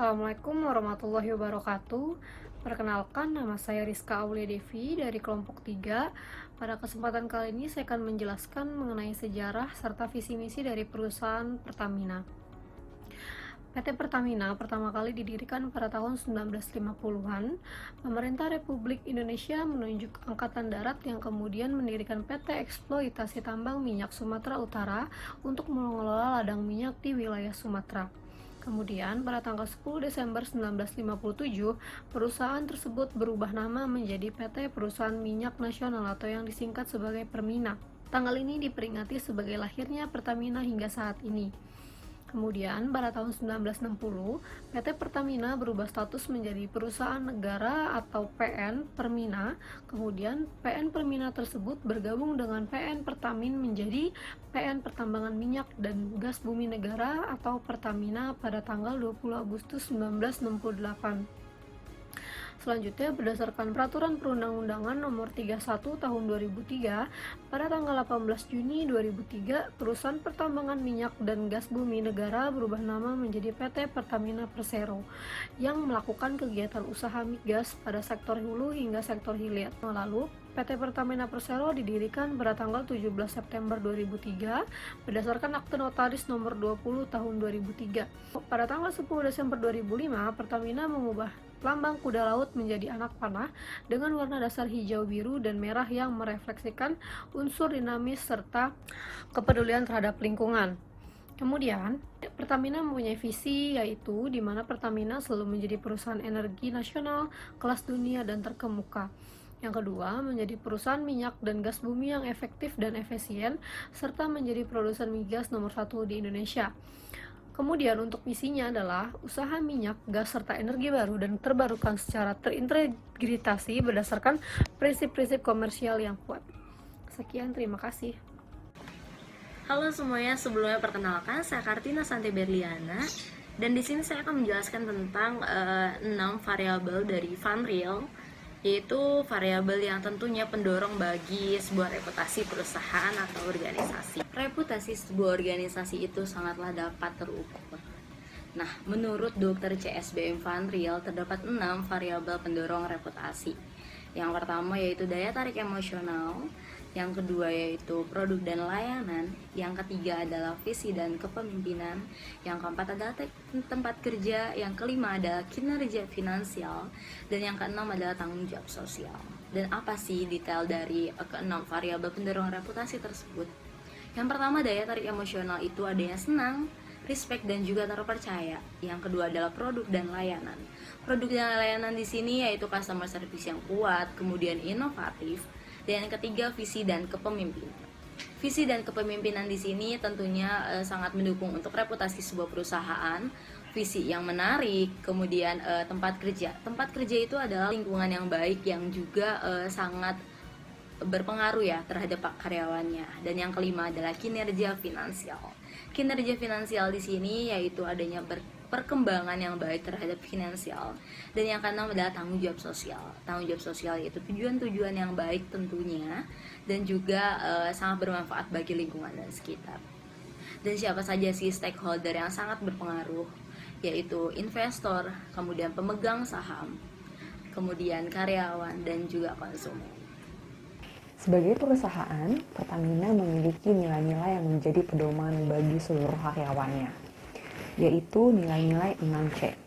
Assalamualaikum warahmatullahi wabarakatuh. Perkenalkan, nama saya Rizka Aulia Devi dari kelompok 3. Pada kesempatan kali ini saya akan menjelaskan mengenai sejarah serta visi misi dari perusahaan Pertamina. PT Pertamina pertama kali didirikan pada tahun 1950-an. Pemerintah Republik Indonesia menunjuk Angkatan Darat yang kemudian mendirikan PT Eksploitasi Tambang Minyak Sumatera Utara untuk mengelola ladang minyak di wilayah Sumatera. Kemudian, pada tanggal 10 Desember 1957, perusahaan tersebut berubah nama menjadi PT Perusahaan Minyak Nasional atau yang disingkat sebagai Permina. Tanggal ini diperingati sebagai lahirnya Pertamina hingga saat ini. Kemudian, pada tahun 1960, PT Pertamina berubah status menjadi Perusahaan Negara atau PN Permina. Kemudian, PN Permina tersebut bergabung dengan PN Pertamin menjadi PN Pertambangan Minyak dan Gas Bumi Negara atau Pertamina pada tanggal 20 Agustus 1968. Selanjutnya, berdasarkan Peraturan Perundang-undangan Nomor 31 Tahun 2003, pada tanggal 18 Juni 2003, Perusahaan Pertambangan Minyak dan Gas Bumi Negara berubah nama menjadi PT Pertamina Persero yang melakukan kegiatan usaha migas pada sektor hulu hingga sektor hilir. Lalu, PT Pertamina Persero didirikan pada tanggal 17 September 2003 berdasarkan Akte Notaris Nomor 20 Tahun 2003. Pada tanggal 10 Desember 2005, Pertamina mengubah lambang kuda laut menjadi anak panah dengan warna dasar hijau, biru, dan merah yang merefleksikan unsur dinamis serta kepedulian terhadap lingkungan. Kemudian, Pertamina mempunyai visi yaitu di mana Pertamina selalu menjadi perusahaan energi nasional kelas dunia dan terkemuka. Yang kedua, menjadi perusahaan minyak dan gas bumi yang efektif dan efisien, serta menjadi produsen migas nomor 1 di Indonesia. Kemudian untuk misinya adalah usaha minyak, gas, serta energi baru dan terbarukan secara terintegrasi berdasarkan prinsip-prinsip komersial yang kuat. Sekian, terima kasih. Halo semuanya, sebelumnya perkenalkan saya Kartina Santi Berliana dan di sini saya akan menjelaskan tentang 6 variabel dari Van Riel, yaitu variabel yang tentunya pendorong bagi sebuah reputasi perusahaan atau organisasi. Reputasi sebuah organisasi itu sangatlah dapat terukur. Nah, menurut Dr. CSBM Van Riel terdapat 6 variabel pendorong reputasi. Yang pertama yaitu daya tarik emosional, yang kedua yaitu produk dan layanan, yang ketiga adalah visi dan kepemimpinan, yang keempat adalah tempat kerja, yang kelima adalah kinerja finansial, dan yang keenam adalah tanggung jawab sosial. Dan apa sih detail dari keenam variabel pendorong reputasi tersebut? Yang pertama, daya tarik emosional itu adanya senang, respect, dan juga terpercaya. Yang kedua adalah produk dan layanan. Produk dan layanan di sini yaitu customer service yang kuat, kemudian inovatif, dan yang ketiga visi dan kepemimpinan. Visi dan kepemimpinan di sini tentunya sangat mendukung untuk reputasi sebuah perusahaan. Visi yang menarik, kemudian tempat kerja. Tempat kerja itu adalah lingkungan yang baik yang juga sangat berpengaruh ya terhadap karyawannya. Dan yang kelima adalah kinerja finansial. Kinerja finansial di sini yaitu adanya perkembangan yang baik terhadap finansial. Dan yang keenam adalah tanggung jawab sosial. Tanggung jawab sosial yaitu tujuan-tujuan yang baik tentunya dan juga sangat bermanfaat bagi lingkungan dan sekitar. Dan siapa saja sih stakeholder yang sangat berpengaruh, yaitu investor, kemudian pemegang saham, kemudian karyawan, dan juga konsumen. Sebagai perusahaan, Pertamina memiliki nilai-nilai yang menjadi pedoman bagi seluruh karyawannya, yaitu nilai-nilai 6C.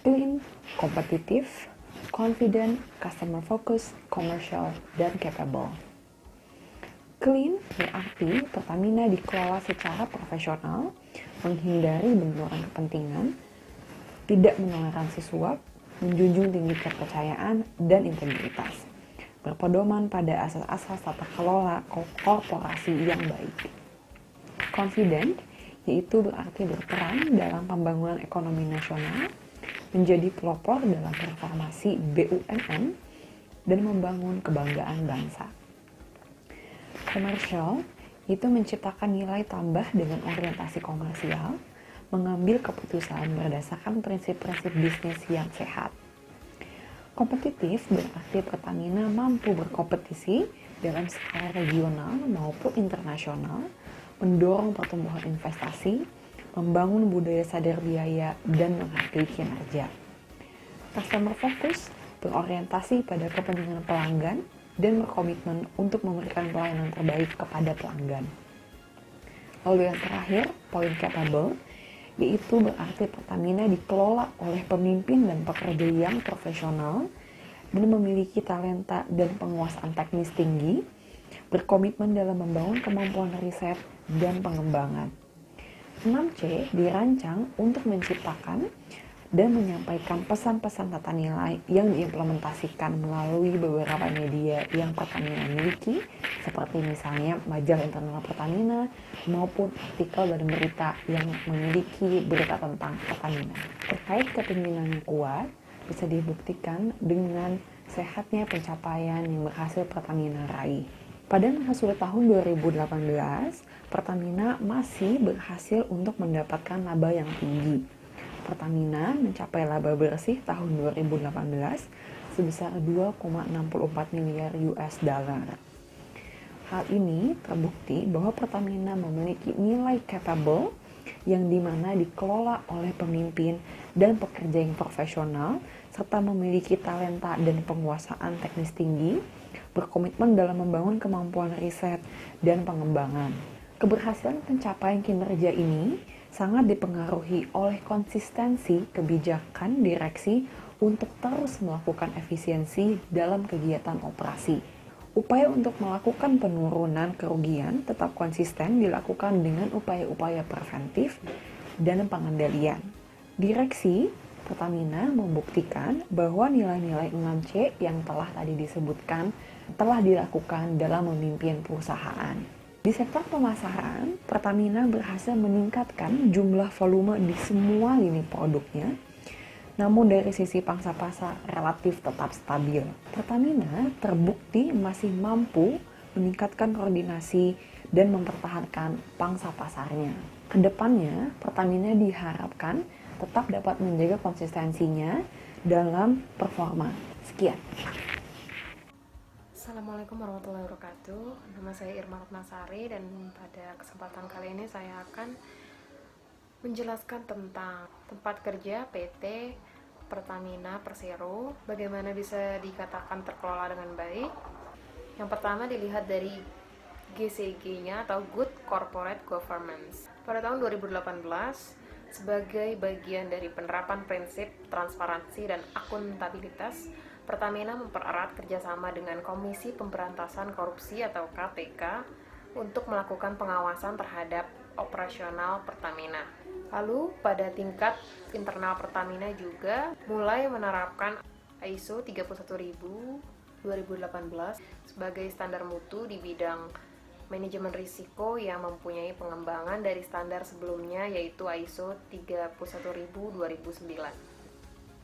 Clean, kompetitif, confident, customer focus, commercial, dan capable. Clean berarti Pertamina dikelola secara profesional, menghindari benturan kepentingan, tidak menoleransi suap, menjunjung tinggi kepercayaan dan integritas, berpedoman pada asas-asas tata kelola korporasi yang baik. Confident yaitu berarti berperan dalam pembangunan ekonomi nasional, menjadi pelopor dalam transformasi BUMN, dan membangun kebanggaan bangsa. Commercial itu menciptakan nilai tambah dengan orientasi komersial, mengambil keputusan berdasarkan prinsip-prinsip bisnis yang sehat. Kompetitif berarti Pertamina mampu berkompetisi dalam skala regional maupun internasional, mendorong pertumbuhan investasi, membangun budaya sadar biaya, dan menghargai kinerja. Customer focus berorientasi pada kepentingan pelanggan dan berkomitmen untuk memberikan pelayanan terbaik kepada pelanggan. Lalu yang terakhir, poin capable, yaitu berarti Pertamina dikelola oleh pemimpin dan pekerja yang profesional dan memiliki talenta dan penguasaan teknis tinggi, berkomitmen dalam membangun kemampuan riset dan pengembangan. 6C dirancang untuk menciptakan dan menyampaikan pesan-pesan tata nilai yang diimplementasikan melalui beberapa media yang Pertamina miliki, seperti misalnya majalah internal Pertamina maupun artikel dan berita yang memiliki berita tentang Pertamina. Terkait kepemimpinan yang kuat, bisa dibuktikan dengan sehatnya pencapaian yang berhasil Pertamina raih. Pada masa tahun 2018, Pertamina masih berhasil untuk mendapatkan laba yang tinggi. Pertamina mencapai laba bersih tahun 2018 sebesar 2,64 miliar US dollar. Hal ini terbukti bahwa Pertamina memiliki nilai capable yang dimana dikelola oleh pemimpin dan pekerja yang profesional serta memiliki talenta dan penguasaan teknis tinggi, berkomitmen dalam membangun kemampuan riset dan pengembangan. Keberhasilan pencapaian kinerja ini sangat dipengaruhi oleh konsistensi kebijakan direksi untuk terus melakukan efisiensi dalam kegiatan operasi. Upaya untuk melakukan penurunan kerugian tetap konsisten dilakukan dengan upaya-upaya preventif dan pengendalian. Direksi Pertamina membuktikan bahwa nilai-nilai 6C yang telah tadi disebutkan telah dilakukan dalam memimpin perusahaan. Di sektor pemasaran, Pertamina berhasil meningkatkan jumlah volume di semua lini produknya, namun dari sisi pangsa pasar relatif tetap stabil. Pertamina terbukti masih mampu meningkatkan koordinasi dan mempertahankan pangsa pasarnya. Kedepannya, Pertamina diharapkan tetap dapat menjaga konsistensinya dalam performa. Sekian. Assalamualaikum warahmatullahi wabarakatuh. Nama saya Irma Ratnasari dan pada kesempatan kali ini saya akan menjelaskan tentang tempat kerja PT Pertamina Persero, bagaimana bisa dikatakan terkelola dengan baik. Yang pertama dilihat dari GCG-nya atau Good Corporate Governance. Pada tahun 2018, sebagai bagian dari penerapan prinsip transparansi dan akuntabilitas, Pertamina mempererat kerjasama dengan Komisi Pemberantasan Korupsi atau KPK untuk melakukan pengawasan terhadap operasional Pertamina. Lalu pada tingkat internal Pertamina juga mulai menerapkan ISO 31000 2018 sebagai standar mutu di bidang manajemen risiko yang mempunyai pengembangan dari standar sebelumnya yaitu ISO 31000 2009.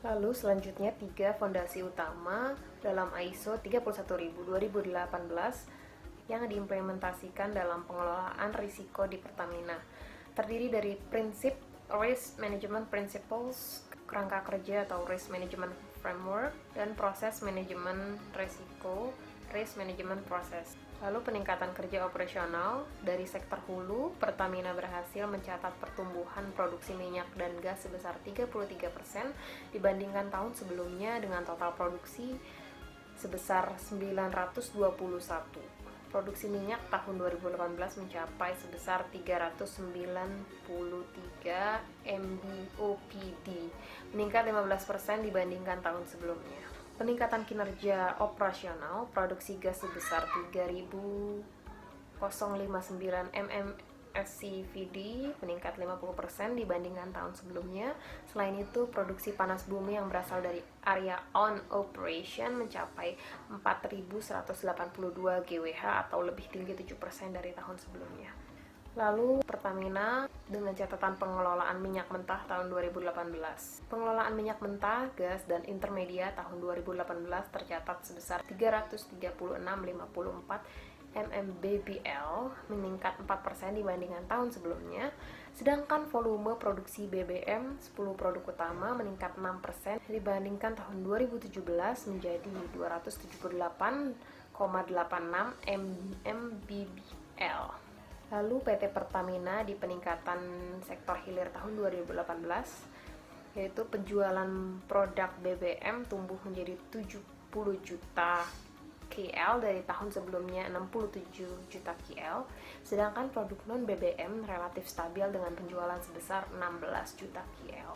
Lalu selanjutnya 3 fondasi utama dalam ISO 31000 2018 yang diimplementasikan dalam pengelolaan risiko di Pertamina. Terdiri dari prinsip Risk Management Principles, kerangka kerja atau Risk Management Framework, dan proses manajemen risiko, Risk Management Process. Lalu peningkatan kerja operasional dari sektor hulu, Pertamina berhasil mencatat pertumbuhan produksi minyak dan gas sebesar 33% dibandingkan tahun sebelumnya dengan total produksi sebesar 921. Produksi minyak tahun 2018 mencapai sebesar 393 MBOPD, meningkat 15% dibandingkan tahun sebelumnya. Peningkatan kinerja operasional, produksi gas sebesar 3.059 mmSCVD, meningkat 50% dibandingkan tahun sebelumnya. Selain itu, produksi panas bumi yang berasal dari area on operation mencapai 4.182 GWh atau lebih tinggi 7% dari tahun sebelumnya. Lalu Pertamina dengan catatan pengelolaan minyak mentah tahun 2018. Pengelolaan minyak mentah, gas, dan intermedia tahun 2018 tercatat sebesar 336,54 MMBBL, meningkat 4% dibandingkan tahun sebelumnya. Sedangkan volume produksi BBM 10 produk utama meningkat 6% dibandingkan tahun 2017 menjadi 278,86 MMBBL. Lalu PT Pertamina di peningkatan sektor hilir tahun 2018, yaitu penjualan produk BBM tumbuh menjadi 70 juta KL dari tahun sebelumnya 67 juta KL, sedangkan produk non BBM relatif stabil dengan penjualan sebesar 16 juta KL.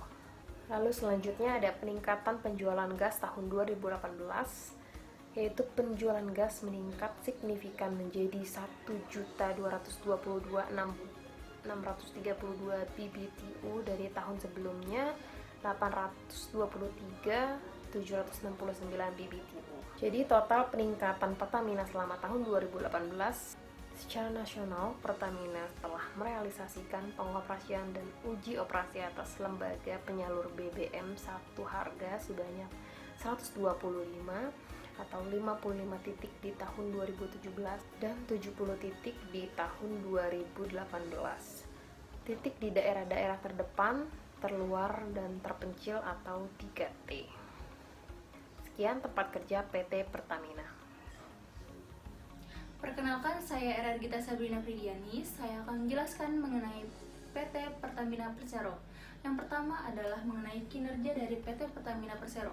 Lalu selanjutnya ada peningkatan penjualan gas tahun 2018, yaitu penjualan gas meningkat signifikan menjadi 1.222.632 BBTU dari tahun sebelumnya 823.769 BBTU. Jadi total peningkatan Pertamina selama tahun 2018 secara nasional, Pertamina telah merealisasikan pengoperasian dan uji operasi atas lembaga penyalur BBM satu harga sebanyak 125 atau 55 titik di tahun 2017 dan 70 titik di tahun 2018. Titik di daerah-daerah terdepan, terluar, dan terpencil atau 3T. Sekian tempat kerja PT Pertamina. Perkenalkan, saya Erargita Sabrina Fridiani. Saya akan menjelaskan mengenai PT Pertamina Persero. Yang pertama adalah mengenai kinerja dari PT Pertamina Persero.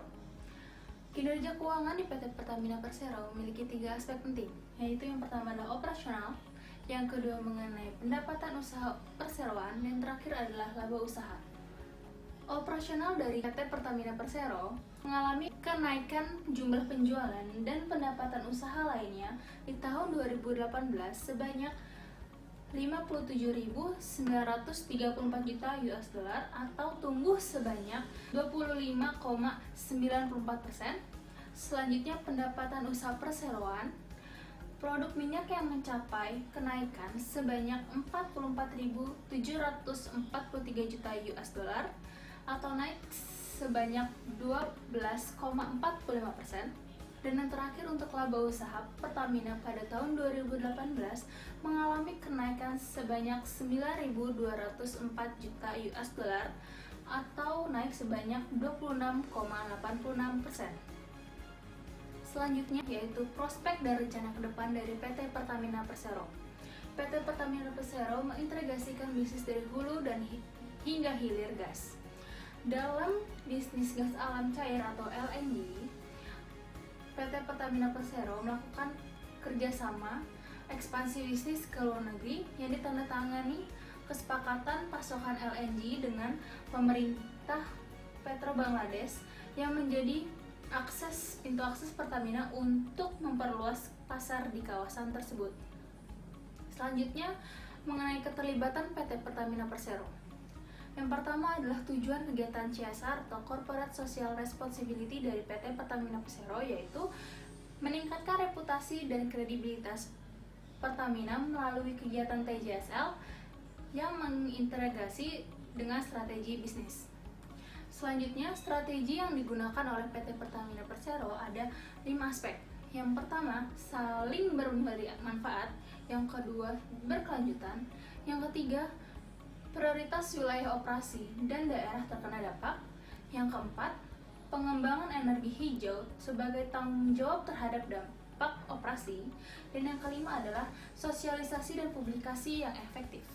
Kinerja keuangan di PT Pertamina Persero memiliki 3 aspek penting, yaitu yang pertama adalah operasional, yang kedua mengenai pendapatan usaha perseroan, dan terakhir adalah laba usaha. Operasional dari PT Pertamina Persero mengalami kenaikan jumlah penjualan dan pendapatan usaha lainnya di tahun 2018 sebanyak 57.934 juta US dollar atau tumbuh sebanyak 25,94%. Selanjutnya pendapatan usaha perseroan produk minyak yang mencapai kenaikan sebanyak 44.743 juta US dollar atau naik sebanyak 12,45%. Dan yang terakhir untuk laba usaha, Pertamina pada tahun 2018 mengalami kenaikan sebanyak 9.204 juta US dollar atau naik sebanyak 26,86%. Selanjutnya yaitu prospek dan rencana ke depan dari PT Pertamina Persero. PT Pertamina Persero mengintegrasikan bisnis dari hulu dan hingga hilir gas. Dalam bisnis gas alam cair atau LNG, PT Pertamina Persero melakukan kerjasama ekspansi bisnis ke luar negeri yang ditandatangani kesepakatan pasokan LNG dengan pemerintah Petro Bangladesh yang menjadi pintu akses Pertamina untuk memperluas pasar di kawasan tersebut. Selanjutnya mengenai keterlibatan PT Pertamina Persero. Yang pertama adalah tujuan kegiatan CSR atau Corporate Social Responsibility dari PT Pertamina Persero, yaitu meningkatkan reputasi dan kredibilitas Pertamina melalui kegiatan TJSL yang mengintegrasi dengan strategi bisnis. Selanjutnya, strategi yang digunakan oleh PT Pertamina Persero ada 5 aspek. Yang pertama, saling berbagi manfaat. Yang kedua, berkelanjutan. Yang ketiga, prioritas wilayah operasi dan daerah terkena dampak. Yang keempat, pengembangan energi hijau sebagai tanggung jawab terhadap dampak operasi. Dan yang kelima adalah sosialisasi dan publikasi yang efektif.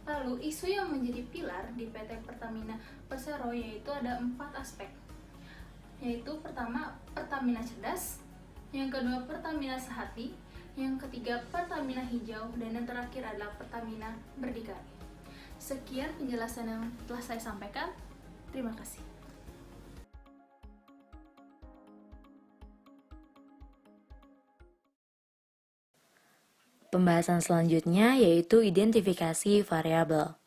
Lalu, isu yang menjadi pilar di PT Pertamina Persero yaitu ada 4 aspek. Yaitu pertama, Pertamina Cerdas. Yang kedua, Pertamina Sehati. Yang ketiga, Pertamina Hijau. Dan yang terakhir adalah Pertamina Berdikari. Sekian penjelasan yang telah saya sampaikan. Terima kasih. Pembahasan selanjutnya yaitu identifikasi variabel.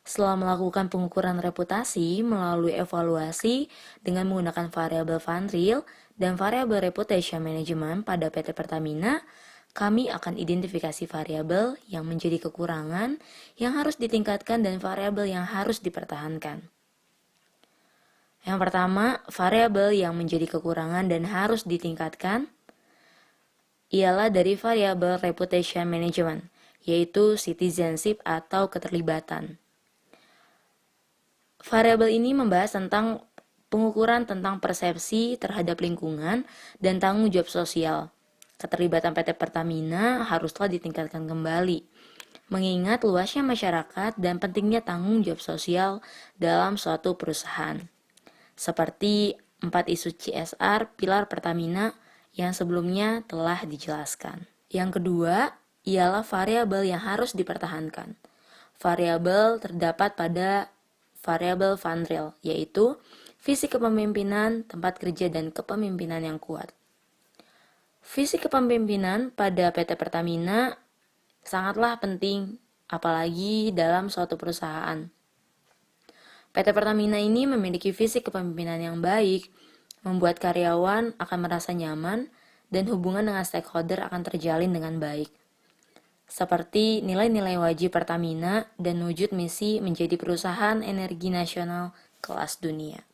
Setelah melakukan pengukuran reputasi melalui evaluasi dengan menggunakan variabel Van Riel dan variabel reputation management pada PT Pertamina, kami akan identifikasi variabel yang menjadi kekurangan yang harus ditingkatkan dan variabel yang harus dipertahankan. Yang pertama, variabel yang menjadi kekurangan dan harus ditingkatkan ialah dari variabel reputation management, yaitu citizenship atau keterlibatan. Variabel ini membahas tentang pengukuran tentang persepsi terhadap lingkungan dan tanggung jawab sosial. Keterlibatan PT Pertamina haruslah ditingkatkan kembali. mengingat luasnya masyarakat dan pentingnya tanggung jawab sosial dalam suatu perusahaan. Seperti 4 isu CSR pilar Pertamina yang sebelumnya telah dijelaskan. Yang kedua, ialah variabel yang harus dipertahankan. Variabel terdapat pada variabel Van Riel, yaitu visi kepemimpinan, tempat kerja, dan kepemimpinan yang kuat. Visi kepemimpinan pada PT Pertamina sangatlah penting, apalagi dalam suatu perusahaan. PT Pertamina ini memiliki visi kepemimpinan yang baik, membuat karyawan akan merasa nyaman, dan hubungan dengan stakeholder akan terjalin dengan baik. Seperti nilai-nilai wajib Pertamina dan wujud misi menjadi perusahaan energi nasional kelas dunia.